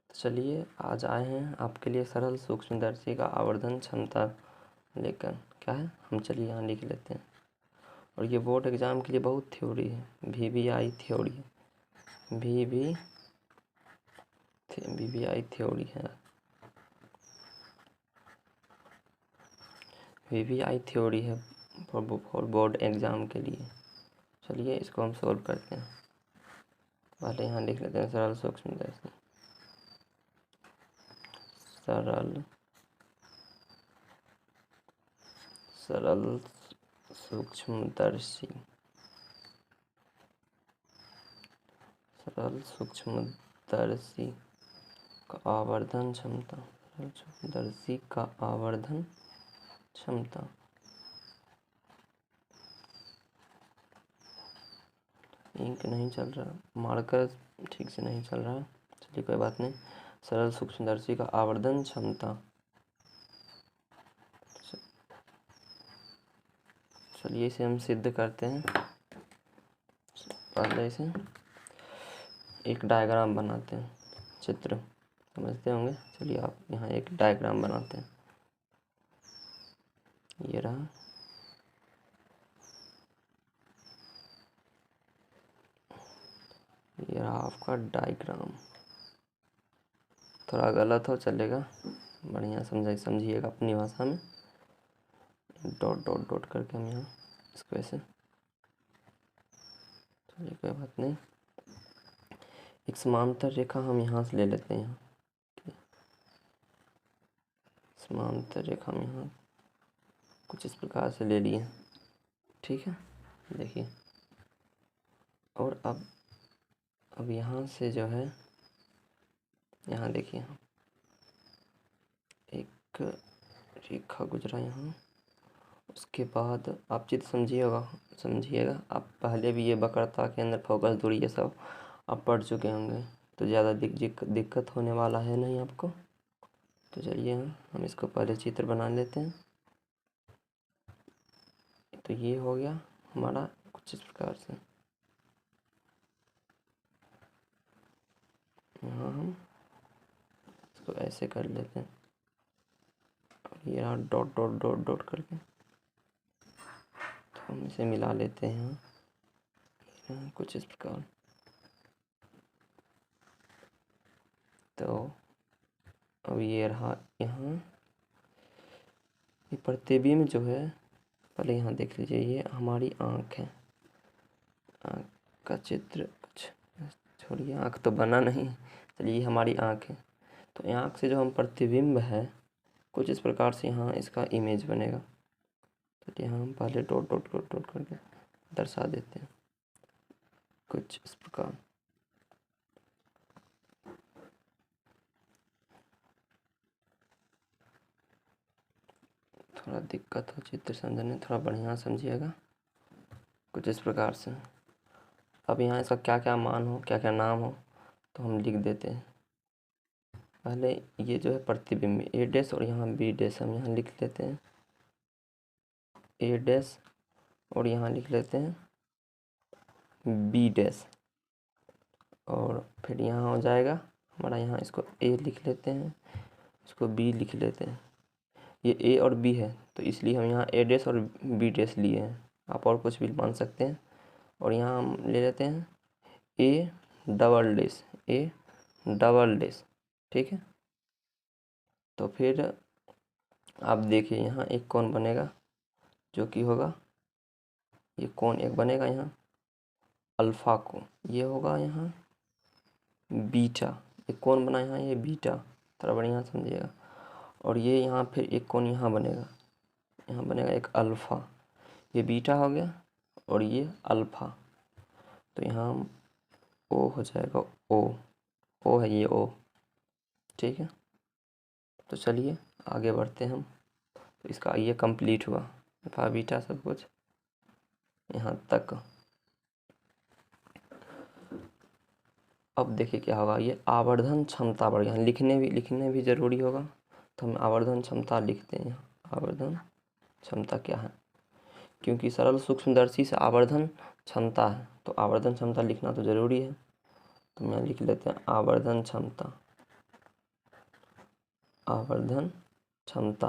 तो चलिए आज आए हैं आपके लिए सरल सूक्ष्मदर्शी का आवर्धन क्षमता लेकर। क्या है, हम चलिए यहाँ लिख लेते हैं। और ये बोर्ड एग्ज़ाम के लिए बहुत थ्योरी है, VBI थ्योरी है, VBI थ्योरी है, VBI थ्योरी है फॉर बोर्ड एग्ज़ाम के लिए। चलिए इसको हम सोल्व करते हैं। पहले यहाँ लिख लेते हैं सरल सूक्ष्मदर्शी, सरल सूक्ष्मदर्शी, सरल सूक्ष्मदर्शी का आवर्धन क्षमता, सरल सूक्ष्मदर्शी का आवर्धन क्षमता। इंक नहीं चल रहा, मार्कर ठीक से नहीं चल रहा। चलिए कोई बात नहीं। सरल सूक्ष्मदर्शी का आवर्धन क्षमता, चलिए इसे हम सिद्ध करते हैं। पहले इसे एक डायग्राम बनाते हैं, चित्र समझते होंगे। चलिए आप यहाँ एक डायग्राम बनाते हैं। ये रहा, ये रहा आपका डायग्राम। थोड़ा गलत हो चलेगा, बढ़िया समझिएगा अपनी भाषा में। डॉट डॉट डॉट करके हम यहाँ इसको ऐसे, चलिए कोई बात नहीं। एक समांतर रेखा हम यहाँ से ले लेते हैं। यहाँ समांतर रेखा हम यहाँ कुछ इस प्रकार से ले लिए, ठीक है। देखिए, और अब यहाँ से जो है, यहाँ देखिए एक रेखा गुजरा यहाँ। उसके बाद आप चित्र समझिएगा। आप पहले भी ये वक्रता, केंद्र, फोकस, दूरी, ये सब आप पढ़ चुके होंगे, तो ज़्यादा दिक्कत होने वाला है नहीं आपको। तो चलिए हम इसको पहले चित्र बना लेते हैं। तो ये हो गया हमारा कुछ इस प्रकार से। यहाँ हम इसको ऐसे कर लेते हैं, और ये यहाँ डॉट डॉट डॉट डॉट करके तो हम इसे मिला लेते हैं यहाँ कुछ इस प्रकार। तो अब ये रहा यहाँ, ये प्रतिबिंब जो है, पहले यहाँ देख लीजिए, ये हमारी आँख है। आँख का चित्र कुछ छोड़िए, आँख तो बना नहीं। चलिए ये हमारी आँख है। तो आँख से जो हम प्रतिबिंब है, कुछ इस प्रकार से यहाँ इसका इमेज बनेगा। तो यहाँ हम पहले डॉट डॉट डॉट डॉट करके दर्शा देते हैं कुछ इस प्रकार। थोड़ा दिक्कत हो चित्र समझने, थोड़ा बढ़िया समझिएगा कुछ इस प्रकार से। अब यहाँ इसका क्या क्या मान हो, क्या क्या नाम हो, तो हम लिख देते हैं। पहले ये जो है प्रतिबिंब ए डैश, और यहाँ बी डैश हम यहाँ लिख लेते हैं ए डैश, और यहाँ लिख लेते हैं बी डैश। और फिर यहाँ हो जाएगा हमारा, यहाँ इसको ए लिख लेते हैं, इसको बी लिख लेते हैं। ये ए और बी है, तो इसलिए हम यहाँ ए डैश और बी डैश लिए हैं। आप और कुछ भी मान सकते हैं। और यहाँ हम ले लेते हैं ए double dash, A double dash, ठीक है। तो फिर आप देखिए यहाँ एक कोण बनेगा, जो कि होगा, ये कोण एक बनेगा यहाँ अल्फा कोण, ये होगा यहाँ बीटा। एक कोण बना यहाँ, ये बीटा, थोड़ा बढ़िया समझिएगा। और ये यहाँ फिर एक कोण यहाँ बनेगा, यहाँ बनेगा एक अल्फा, ये बीटा हो गया और ये अल्फा। तो यहाँ ओ हो जाएगा, ओ है ये ओ, ठीक है। तो चलिए आगे बढ़ते हैं हम। तो इसका ये कंप्लीट हुआ, अल्फा बीटा सब कुछ यहाँ तक। अब देखिए क्या होगा, ये आवर्धन क्षमता बढ़ गया। लिखने भी ज़रूरी होगा, तो हम आवर्धन क्षमता लिखते हैं यहाँ। आवर्धन क्षमता क्या है, क्योंकि सरल सूक्ष्मदर्शी से आवर्धन क्षमता है, तो आवर्धन क्षमता लिखना तो ज़रूरी है। तो मैं लिख लेते हैं आवर्धन क्षमता। आवर्धन क्षमता,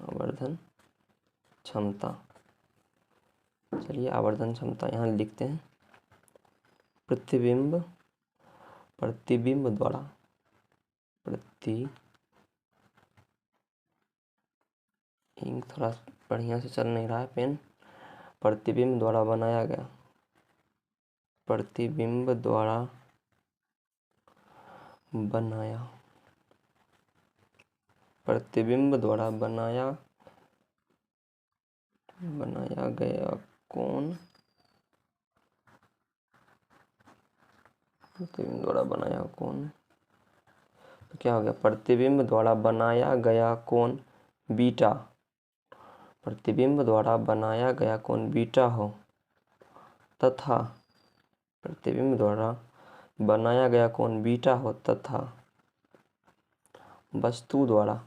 आवर्धन क्षमता। चलिए आवर्धन क्षमता यहाँ लिखते हैं। प्रतिबिंब द्वारा इंक थोड़ा बढ़िया से चल नहीं रहा है पेन। प्रतिबिंब द्वारा बनाया गया, प्रतिबिंब द्वारा बनाया, प्रतिबिंब द्वारा बनाया गया कोण, प्रतिबिंब द्वारा बनाया कोण, तो क्या हो गया? प्रतिबिंब द्वारा बनाया गया कोण बीटा, प्रतिबिंब द्वारा बनाया गया कोण बीटा हो तथा प्रतिबिंब द्वारा बनाया गया कोण बीटा हो तथा वस्तु द्वारा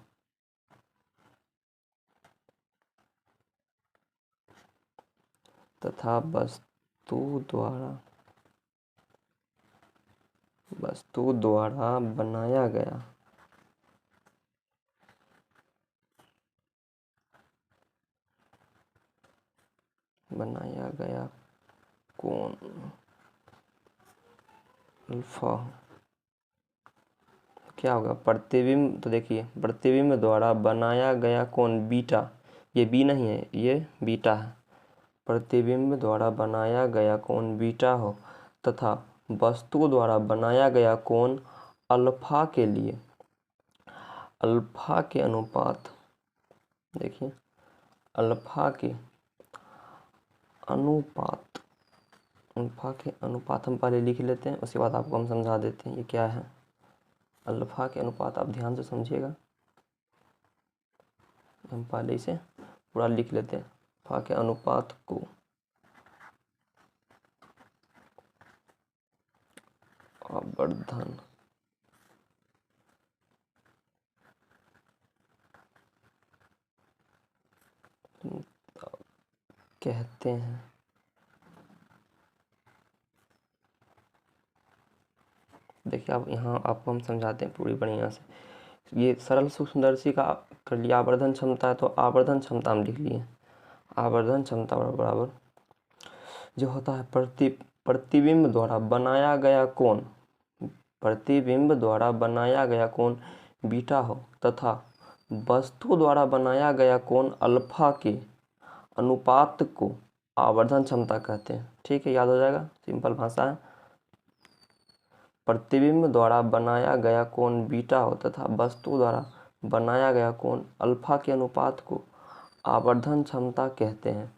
बनाया गया कोण अल्फा। क्या होगा? प्रतिबिंब, तो देखिए प्रतिबिंब द्वारा बनाया गया कोण बीटा, ये बी नहीं है, ये बीटा है। प्रतिबिंब द्वारा बनाया गया कोण बीटा हो तथा वस्तु द्वारा बनाया गया कोण अल्फा के लिए अल्फा के अनुपात, देखिए अल्फा के अनुपात हम पहले लिख लेते हैं, उसके बाद आपको हम समझा देते हैं ये क्या है। अल्फा के अनुपात आप ध्यान से समझिएगा, हम पहले इसे पूरा लिख लेते हैं। अल्फा के अनुपात को आवर्धन कहते हैं। देखिए आप यहाँ आपको हम समझाते हैं पूरी बढ़िया से। ये सरल सूक्ष्मदर्शी का कर लिया, आवर्धन क्षमता है तो आवर्धन क्षमता हम लिख लिए। आवर्धन क्षमता बराबर जो होता है प्रतिबिंब द्वारा बनाया गया कोण, प्रतिबिंब द्वारा बनाया गया कोण बीटा हो तथा वस्तु द्वारा बनाया गया कोण अल्फा के अनुपात को आवर्धन क्षमता कहते हैं। ठीक है, याद हो जाएगा, सिंपल भाषा है। प्रतिबिंब द्वारा बनाया गया कोण बीटा हो तथा वस्तु द्वारा बनाया गया कोण अल्फा के अनुपात को आवर्धन क्षमता कहते हैं।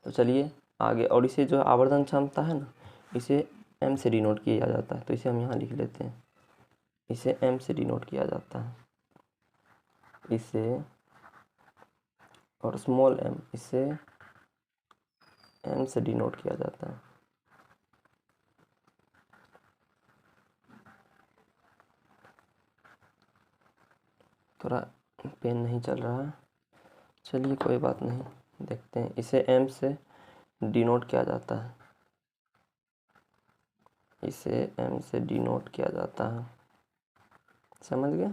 तो चलिए आगे, और इसे जो आवर्धन क्षमता है ना, इसे m से डिनोट किया जाता है, तो इसे हम यहाँ लिख लेते हैं। इसे m से डिनोट किया जाता है, इसे और स्मॉल m, इसे m से डिनोट किया जाता है। थोड़ा पेन नहीं चल रहा है, चलिए कोई बात नहीं, देखते हैं। इसे m से डिनोट किया जाता है, इसे m से डिनोट किया जाता है। समझ गए?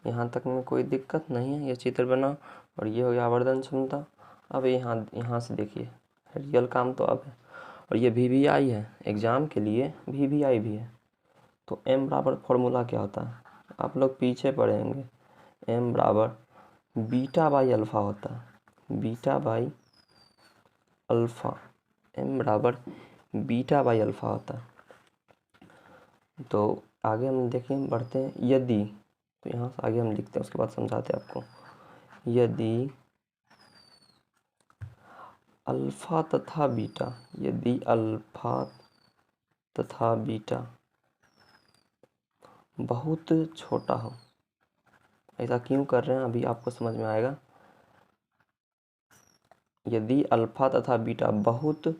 यहाँ तक में कोई दिक्कत नहीं है। ये चित्र बना और ये हो गया आवर्धन क्षमता। अब यहाँ से देखिए रियल काम तो अब है, और ये VVI है, एग्जाम के लिए VVI भी है। तो m बराबर फॉर्मूला क्या होता है, आप लोग पीछे पढ़ेंगे। m बराबर बीटा बाई अल्फ़ा होता है, बीटा बाई अल्फ़ा, m बराबर बीटा बाई अल्फ़ा होता है। तो आगे हम देखें, बढ़ते हैं। यदि, तो यहाँ से आगे हम लिखते हैं, उसके बाद समझाते हैं आपको। यदि अल्फ़ा तथा बीटा, यदि अल्फ़ा तथा बीटा बहुत छोटा हो, ऐसा क्यों कर रहे हैं अभी आपको समझ में आएगा। यदि अल्फ़ा तथा बीटा बहुत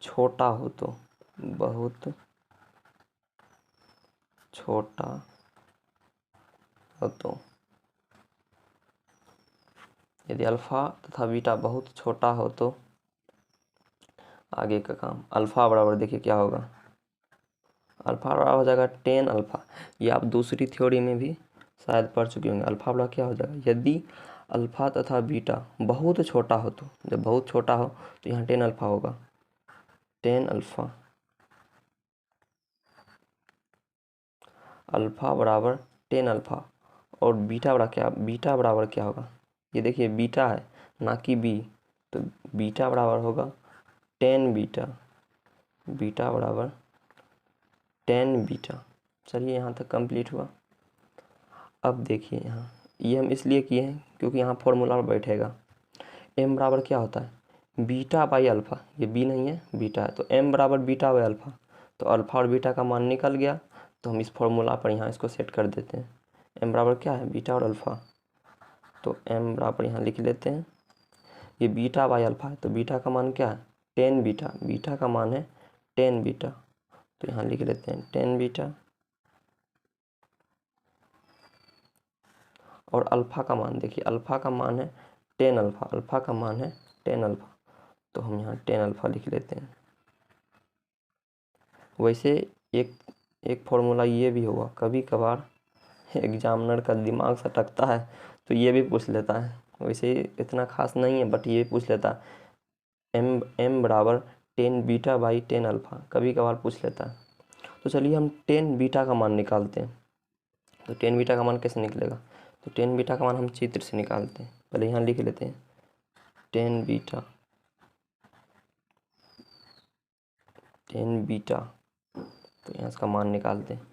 छोटा हो तो, बहुत छोटा हो तो, यदि अल्फ़ा तथा बीटा बहुत छोटा हो तो आगे का काम, अल्फ़ा बराबर देखिए क्या होगा, अल्फा बराबर हो जाएगा टेन अल्फा। ये आप दूसरी थ्योरी में भी शायद पढ़ चुके होंगे। अल्फा बराबर क्या हो जाएगा, यदि अल्फा तथा बीटा बहुत छोटा हो, तो जब बहुत छोटा हो तो यहाँ टेन अल्फा होगा, टेन अल्फा। अल्फा बराबर टेन अल्फा। और बीटा बराबर क्या होगा, ये देखिए बीटा है ना कि बी, तो बीटा बराबर होगा टेन बीटा, बीटा बराबर टेन बीटा। चलिए यहाँ तक कंप्लीट हुआ। अब देखिए यहाँ ये हम इसलिए किए हैं क्योंकि यहाँ फॉर्मूला बैठेगा। m बराबर क्या होता है, बीटा बाई अल्फ़ा, ये b नहीं है बीटा है, तो m बराबर बीटा बाई अल्फ़ा। तो अल्फ़ा और बीटा का मान निकल गया, तो हम इस फॉर्मूला पर यहाँ इसको सेट कर देते हैं। m बराबर क्या है, बीटा और अल्फ़ा, तो m बराबर यहाँ लिख लेते हैं। ये बीटा बाई अल्फ़ा है, तो बीटा का मान क्या है, टेन बीटा, बीटा का मान है टेन बीटा, तो यहाँ लिख लेते हैं टेन बीटा। और अल्फ़ा का मान देखिए, अल्फ़ा का मान है टेन अल्फ़ा, अल्फ़ा का मान है टेन अल्फ़ा, तो हम यहाँ टेन अल्फ़ा लिख लेते हैं। वैसे एक फॉर्मूला ये भी होगा, कभी कभार एग्जामिनर का दिमाग सटकता है तो ये भी पूछ लेता है, वैसे इतना खास नहीं है बट ये पूछ लेता है, m बराबर tan beta by tan alpha, कभी कभार पूछ लेता है। तो चलिए हम टेन बीटा का मान निकालते हैं। तो टेन बीटा का मान कैसे निकलेगा, तो टेन बीटा का मान हम चित्र से निकालते हैं। पहले यहाँ लिख लेते हैं टेन बीटा, टेन बीटा, तो यहाँ इसका मान निकालते हैं।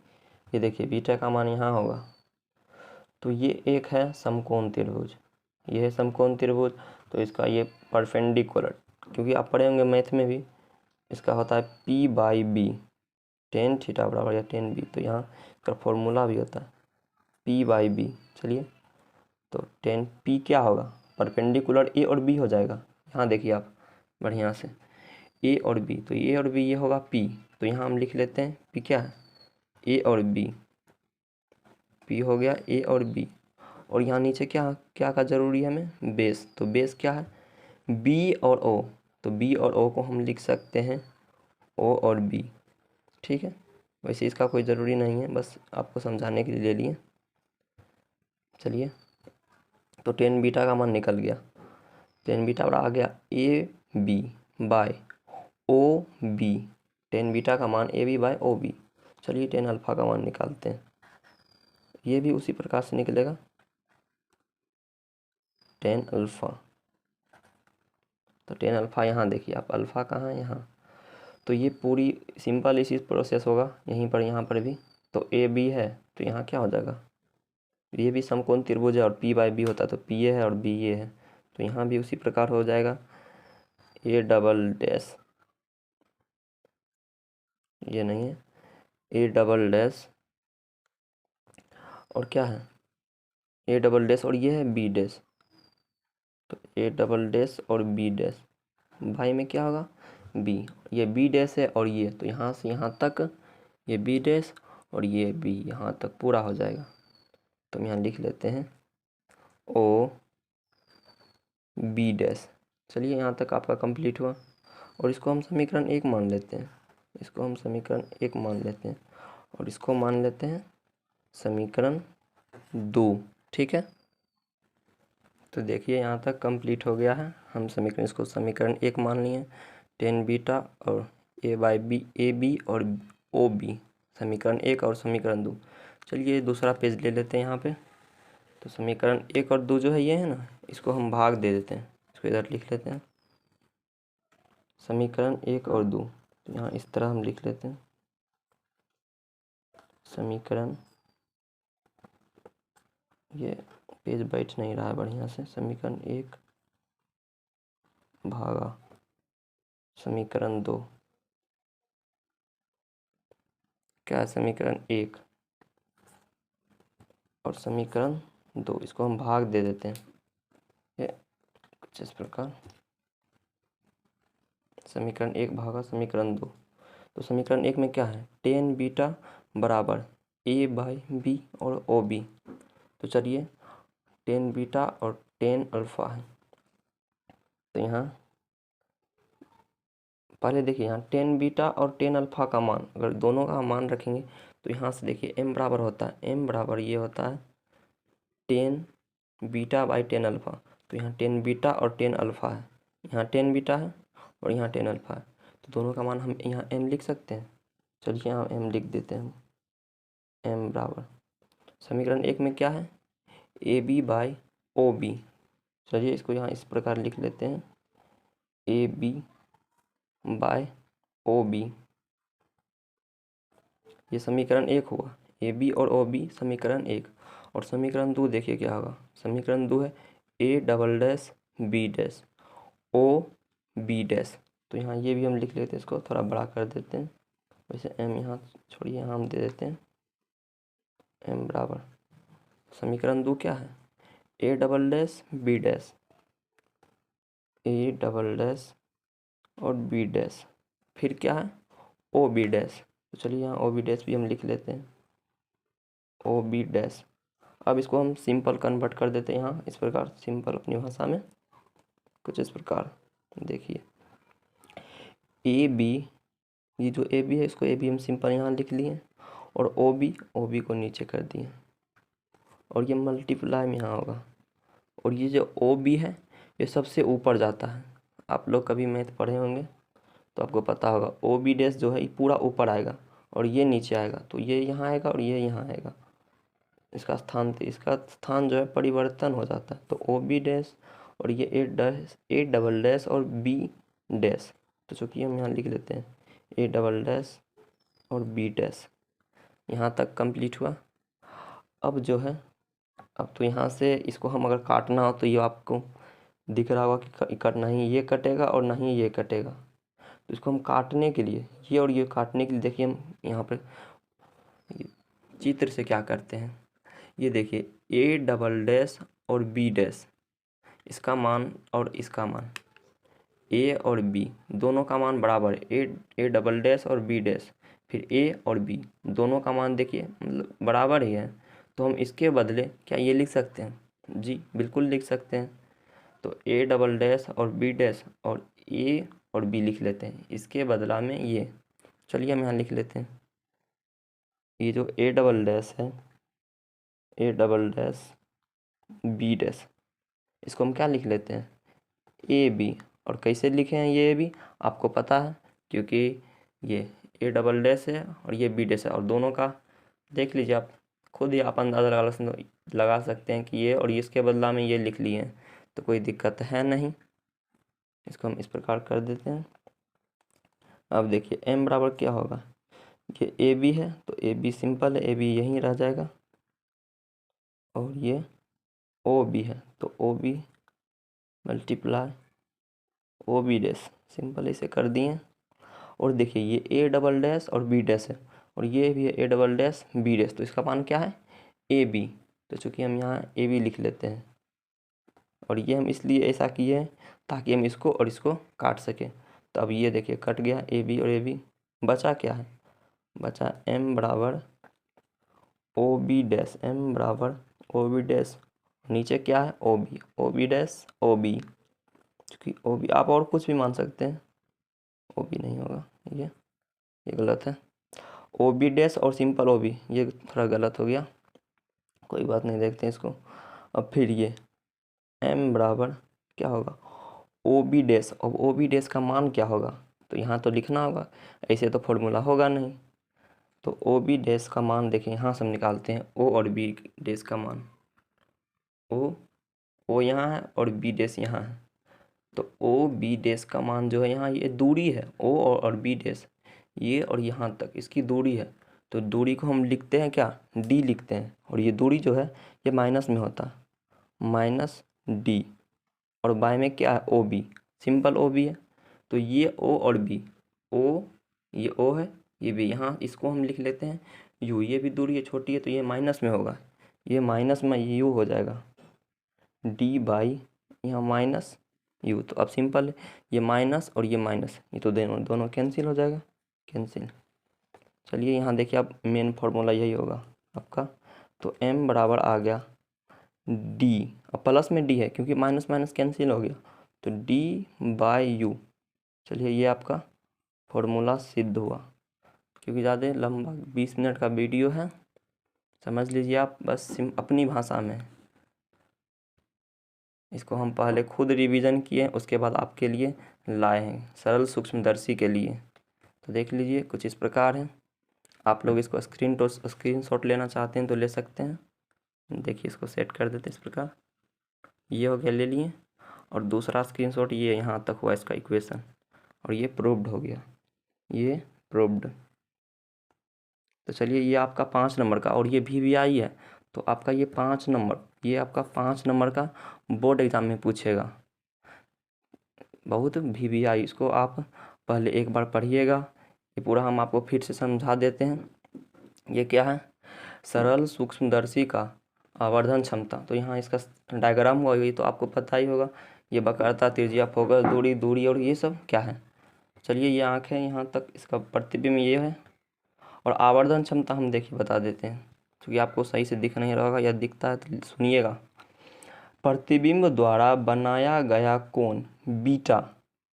ये देखिए बीटा का मान यहाँ होगा, तो ये एक है समकोण त्रिभुज, ये है समकोण त्रिभुज, तो इसका ये परपेंडिकुलर, क्योंकि आप पढ़े होंगे मैथ में भी, इसका होता है p by B, tan theta बराबर या टेन बी, तो यहाँ इसका फॉर्मूला भी होता है p बाई बी। चलिए तो टेन p क्या होगा, परपेंडिकुलर a और b हो जाएगा। यहाँ देखिए आप बढ़िया से, a और b, तो a और b ये होगा p, तो यहाँ हम लिख लेते हैं p क्या है, a और b, p हो गया a और b। और यहाँ नीचे क्या क्या का ज़रूरी है हमें, बेस, तो बेस क्या है b और o, तो b और o को हम लिख सकते हैं o और b, ठीक है। वैसे इसका कोई ज़रूरी नहीं है, बस आपको समझाने के लिए ले लिए। चलिए तो टेन बीटा का मान निकल गया, टेन बीटा बड़ा आ गया A B by O B, tan beta का मान A B by O B. चलिए टेन अल्फ़ा का मान निकालते हैं, ये भी उसी प्रकार से निकलेगा टेन अल्फ़ा। तो टेन अल्फ़ा यहाँ देखिए आप, अल्फ़ा कहाँ है यहाँ, तो ये पूरी सिंपल इसी प्रोसेस होगा यहीं पर, यहाँ पर भी। तो ए बी है, तो यहाँ क्या हो जाएगा, ये भी समकोण त्रिभुज है और p बाई बी होता है, तो p ये है और b ये है, तो यहाँ भी उसी प्रकार हो जाएगा a डबल डैश, ये नहीं है a डबल डैश, और क्या है a डबल डैश, और ये है b डैश, तो a डबल डैश और b डैश, भाई में क्या होगा b, ये b डैश है और ये, तो यहाँ से यहाँ तक ये b डैश और ये b यहाँ तक पूरा हो जाएगा। तो हम यहाँ लिख लेते हैं o b डैश। चलिए यहाँ तक आपका कंप्लीट हुआ, और इसको हम समीकरण एक मान लेते हैं, इसको हम समीकरण एक मान लेते हैं, और इसको मान लेते हैं समीकरण दो, ठीक है। तो देखिए यहाँ तक कंप्लीट हो गया है, हम समीकरण इसको समीकरण एक मान लिए, टेन बीटा और ए बाई बी, ए बी और ओ बी, समीकरण एक और समीकरण दो। चलिए दूसरा पेज ले लेते हैं यहाँ पे। तो समीकरण एक और दो जो है ये है ना, इसको हम भाग दे देते हैं, इसको इधर लिख लेते हैं समीकरण एक और दो, तो यहाँ इस तरह हम लिख लेते हैं समीकरण, ये पेज बैठ नहीं रहा है बढ़िया से, समीकरण एक भागा समीकरण दो, क्या है समीकरण एक और समीकरण दो, इसको हम भाग दे देते हैं, ये कुछ इस प्रकार समीकरण एक भागा समीकरण दो। तो समीकरण एक में क्या है, टेन बीटा बराबर ए बाई बी और ओ बी, तो चलिए टेन बीटा और टेन अल्फ़ा है, तो यहाँ पहले देखिए यहाँ 10 बीटा और 10 अल्फ़ा का मान, अगर दोनों का मान रखेंगे तो यहाँ से देखिए m बराबर होता है, m बराबर ये होता है 10 बीटा बाई 10 अल्फ़ा। तो यहाँ 10 बीटा और 10 अल्फ़ा है, यहाँ 10 बीटा है और यहाँ 10 अल्फ़ा है, तो दोनों का मान हम यहाँ m लिख सकते हैं। चलिए यहाँ m लिख देते हैं हम। m बराबर समीकरण 1 में क्या है, A B by O B. चलिए इसको यहाँ इस प्रकार लिख लेते हैं, A B by O B, ये समीकरण 1 हुआ। ए बी और ओ बी समीकरण 1। और समीकरण 2 देखिए क्या होगा, समीकरण 2 है A double dash B dash O B dash. तो यहाँ ये भी हम लिख लेते हैं, इसको थोड़ा बड़ा कर देते हैं, वैसे एम यहाँ छोड़िए, यहाँ हम दे देते हैं एम बराबर समीकरण 2 क्या है, A double dash B dash, A double dash और बी डैश, फिर क्या है ओ बी डैश। तो चलिए यहाँ ओ बी डैश भी हम लिख लेते हैं, ओ बी डैश। अब इसको हम सिंपल कन्वर्ट कर देते हैं यहाँ इस प्रकार, सिंपल अपनी भाषा में कुछ इस प्रकार। देखिए ए बी, ये जो ए बी है इसको ए बी हम सिंपल यहाँ लिख लिए, और ओ बी को नीचे कर दिए, और ये मल्टीप्लाई में यहाँ होगा, और ये जो ओ बी है ये सबसे ऊपर जाता है। आप लोग कभी मैथ पढ़े होंगे तो आपको पता होगा, ओ बी डैश जो है ये पूरा ऊपर आएगा और ये नीचे आएगा, तो ये यहाँ आएगा और ये यहाँ आएगा, इसका स्थान जो है परिवर्तन हो जाता है। तो ओ बी डैश और ये ए डबल डैश और बी डैश, तो चूँकि हम यहाँ लिख लेते हैं ए डबल डैश और बी डैश, यहाँ तक कंप्लीट हुआ। अब जो है, अब तो यहाँ से इसको हम अगर काटना हो तो ये आपको दिख रहा होगा कि ना ही ये कटेगा और ना ही ये कटेगा। तो इसको हम काटने के लिए, ये और ये काटने के लिए देखिए हम यहाँ पर चित्र से क्या करते हैं, ये देखिए ए डबल डैश और बी डैश, इसका मान और इसका मान, ए और बी दोनों का मान बराबर है, ए डबल डैश और बी डैश, फिर ए और बी दोनों का मान देखिए मतलब बराबर ही है। तो हम इसके बदले क्या ये लिख सकते हैं, जी बिल्कुल लिख सकते हैं। तो ए डबल डैश और बी डैश और ए और बी लिख लेते हैं, इसके बदला में ये, चलिए हम यहाँ लिख लेते हैं, ये जो ए डबल डैश है, A double dash B dash, इसको हम क्या लिख लेते हैं ए बी। और कैसे लिखे हैं ये भी आपको पता है, क्योंकि ये ए डबल डैश है और ये बी डैश है, और दोनों का देख लीजिए आप खुद ही, आप अंदाज़ा लगा सकते हैं कि ये और इसके बदला में ये लिख लिए हैं, तो कोई दिक्कत है नहीं। इसको हम इस प्रकार कर देते हैं। अब देखिए m बराबर क्या होगा, ये ए बी है तो ए बी सिंपल है, ए बी यहीं रह जाएगा, और ये ओ बी है तो O B multiply O B dash, simple इसे कर दिए। और देखिए ये ए डबल डैश और बी डैश है, और ये भी है A double dash B dash, तो इसका मान क्या है ए बी। तो चूँकि हम यहाँ ए बी लिख लेते हैं, और ये हम इसलिए ऐसा किए हैं ताकि हम इसको और इसको काट सकें। तो अब ये देखिए कट गया ए बी और ए बी, बचा क्या है, बचा m बराबर ओ बी डैश, m बराबर ओ बी डैश, नीचे क्या है O B dash O B, क्योंकि ओ बी आप और कुछ भी मान सकते हैं, ओ बी नहीं होगा, ये गलत है, ओ बी डैश और सिंपल ओ बी, ये थोड़ा गलत हो गया, कोई बात नहीं, देखते हैं इसको। अब फिर ये m बराबर क्या होगा ओ बी डैश, अब ओ बी डैश का मान क्या होगा, तो यहाँ तो लिखना होगा, ऐसे तो फॉर्मूला होगा नहीं। तो ओ बी डैश का मान देखिए यहाँ से हम निकालते हैं ओ और बी डैश का मान, ओ यहाँ है और बी डैश यहाँ है, तो ओ बी डैश का मान जो है यहाँ, ये दूरी है ओ और बी डैश, ये और यहाँ तक इसकी दूरी है, तो दूरी को हम लिखते हैं क्या डी लिखते हैं, और ये दूरी जो है ये माइनस में होता है, माइनस डी, और बाय में क्या है O B, simple O B है, तो ये ओ और बी, ओ ये ओ है ये भी, यहाँ इसको हम लिख लेते हैं यू, ये भी दूरी है छोटी है तो ये माइनस में होगा, ये माइनस में यू हो जाएगा, डी बाई यहाँ माइनस यू। तो अब सिंपल है, ये माइनस और ये माइनस, ये तो दोनों कैंसिल हो जाएगा, कैंसिल। चलिए यहाँ देखिए अब मेन फार्मूला यही होगा आपका, तो m बराबर आ गया d, अब प्लस में d है क्योंकि माइनस माइनस कैंसिल हो गया, तो d बाई यू। चलिए ये आपका फॉर्मूला सिद्ध हुआ। क्योंकि ज़्यादा लंबा 20 मिनट का वीडियो है, समझ लीजिए आप बस अपनी भाषा में। इसको हम पहले खुद रिवीजन किए, उसके बाद आपके लिए लाए हैं सरल सूक्ष्मदर्शी के लिए। तो देख लीजिए कुछ इस प्रकार है। आप लोग इसको स्क्रीनशॉट लेना चाहते हैं तो ले सकते हैं। देखिए इसको सेट कर देते हैं इस प्रकार, ये हो गया, ले लिए। और दूसरा स्क्रीनशॉट ये यहाँ तक हुआ इसका इक्वेशन, और ये प्रूव्ड हो गया, ये प्रूव्ड। तो चलिए ये आपका 5 नंबर का, और ये VVI है तो आपका ये 5 नंबर, ये आपका 5 नंबर का बोर्ड एग्ज़ाम में पूछेगा। बहुत VVI, इसको आप पहले एक बार पढ़िएगा। ये पूरा हम आपको फिर से समझा देते हैं। ये क्या है, सरल सूक्ष्मदर्शी का आवर्धन क्षमता। तो यहाँ इसका डायग्राम हुआ, ये तो आपको पता ही होगा। ये वक्रता, त्रिज्या, फोकस, दूरी और ये सब क्या है। चलिए ये आँख है, यहाँ तक इसका प्रतिबिंब ये है। और आवर्धन क्षमता हम देखिए बता देते हैं, क्योंकि आपको सही से दिख नहीं रहा होगा, या दिखता है तो सुनिएगा। प्रतिबिंब द्वारा बनाया गया कोण बीटा,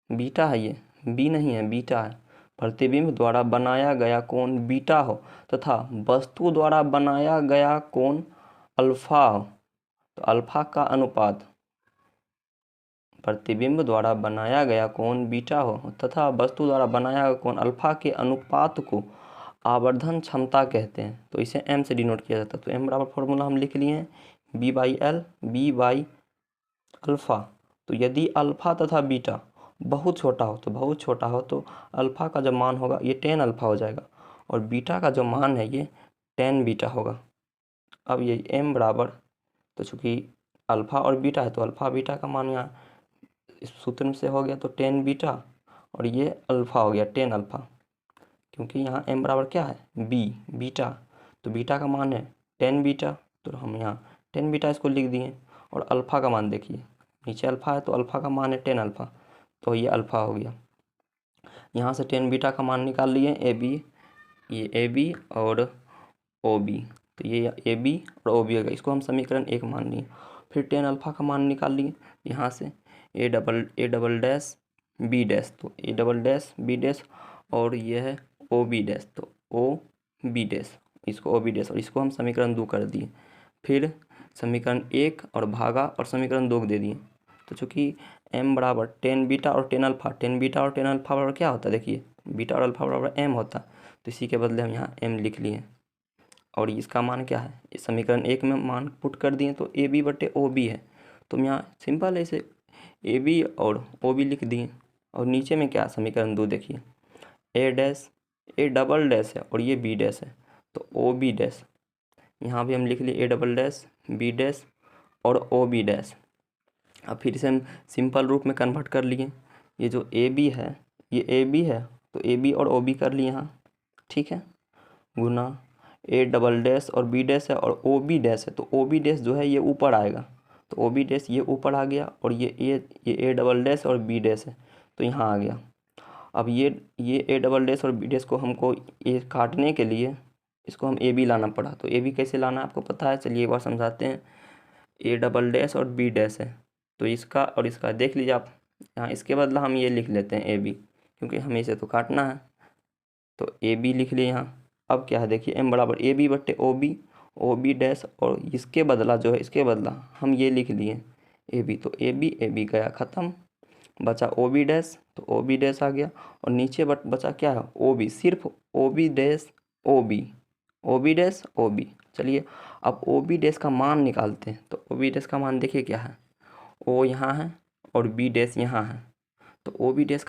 बीटा है ये, बी नहीं है, बीटा है। प्रतिबिंब द्वारा बनाया गया कोण बीटा हो तथा वस्तु द्वारा बनाया गया कोण अल्फा हो, तो अल्फा का अनुपात, प्रतिबिंब द्वारा बनाया गया कोण बीटा हो तथा वस्तु द्वारा बनाया गया कोण अल्फा के अनुपात को आवर्धन क्षमता कहते हैं। तो इसे m से डिनोट किया जाता है। तो m बराबर फॉर्मूला हम लिख लिए हैं B/L, B/, अल्फ़ा। तो यदि अल्फ़ा तथा बीटा बहुत छोटा हो, तो बहुत छोटा हो तो अल्फ़ा का जो मान होगा ये 10 अल्फ़ा हो जाएगा, और बीटा का जो मान है ये 10 बीटा होगा। अब ये m बराबर, तो चूँकि अल्फ़ा और बीटा है तो अल्फ़ा बीटा का मान यहाँ इस सूत्र में से हो गया, तो 10 बीटा, और ये अल्फ़ा हो गया 10 अल्फ़ा। क्योंकि यहाँ m बराबर क्या है, बीटा, तो बीटा का मान है 10 बीटा, तो हम यहाँ 10 बीटा इसको लिख दिए। और अल्फ़ा का मान देखिए, नीचे अल्फ़ा है तो अल्फ़ा का मान है 10 अल्फ़ा, तो ये अल्फ़ा हो गया। यहाँ से 10 बीटा का मान निकाल लिए, ये AB और OB, तो ये AB और OB हो गया। इसको हम समीकरण 1 मान लिए। फिर 10 अल्फ़ा का मान निकाल लिए, यहाँ से A double dash B dash, तो A double dash B dash, और ये है OB डैश, तो OB डैश, इसको OB डैश, और इसको हम समीकरण 2 कर दिए। फिर समीकरण 1 और भागा और समीकरण 2 दे दिए। तो चूँकि m बराबर 10 बीटा और 10 अल्फ़ा, 10 बीटा और 10 अल्फ़ा बराबर क्या होता है, देखिए बीटा और अल्फ़ा बराबर m होता, तो इसी के बदले हम यहाँ m लिख लिए। और इसका मान क्या है, इस समीकरण 1 में मान पुट कर दिए तो AB/OB है, तो हम यहाँ सिंपल ऐसे AB और OB लिख दिए। और नीचे में क्या, समीकरण 2 देखिए, A डबल डैश है और ये B डैश है, तो OB डैश, यहाँ भी हम लिख लिए A double dash B dash और OB डैश। अब फिर से हम सिंपल रूप में कन्वर्ट कर लिए। ये जो AB है ये AB है, तो AB और OB कर लिए यहाँ, ठीक है, गुना A डबल डैश और B डैश है और OB डैश है, तो OB डैश जो है ये ऊपर आएगा, तो OB डैश ये ऊपर आ गया, और ये A डबल डैश और B डैश है तो यहाँ आ गया। अब ये A डबल डैश और B डैश को हमको ये काटने के लिए इसको हम AB लाना पड़ा। तो AB कैसे लाना आपको पता है, चलिए एक बार समझाते हैं। A डबल डैश और B डैश है, तो इसका और इसका देख लीजिए आप, यहाँ इसके बदला हम ये लिख लेते हैं AB, क्योंकि हमें इसे तो काटना है, तो AB लिख लिए यहाँ। अब क्या है देखिए, m बराबर AB/OB, OB डैश, और इसके बदला जो है, इसके बदला हम ये लिख लिए AB, तो AB गया ख़त्म, बचा OB डैश, तो OB डैश आ गया, और नीचे बचा क्या है, OB, सिर्फ OB dash OB dash OB। चलिए अब OB डैश का मान निकालते हैं। तो OB डैश का मान देखिए क्या है, O यहाँ है और B डैश यहाँ है, तो OB डैश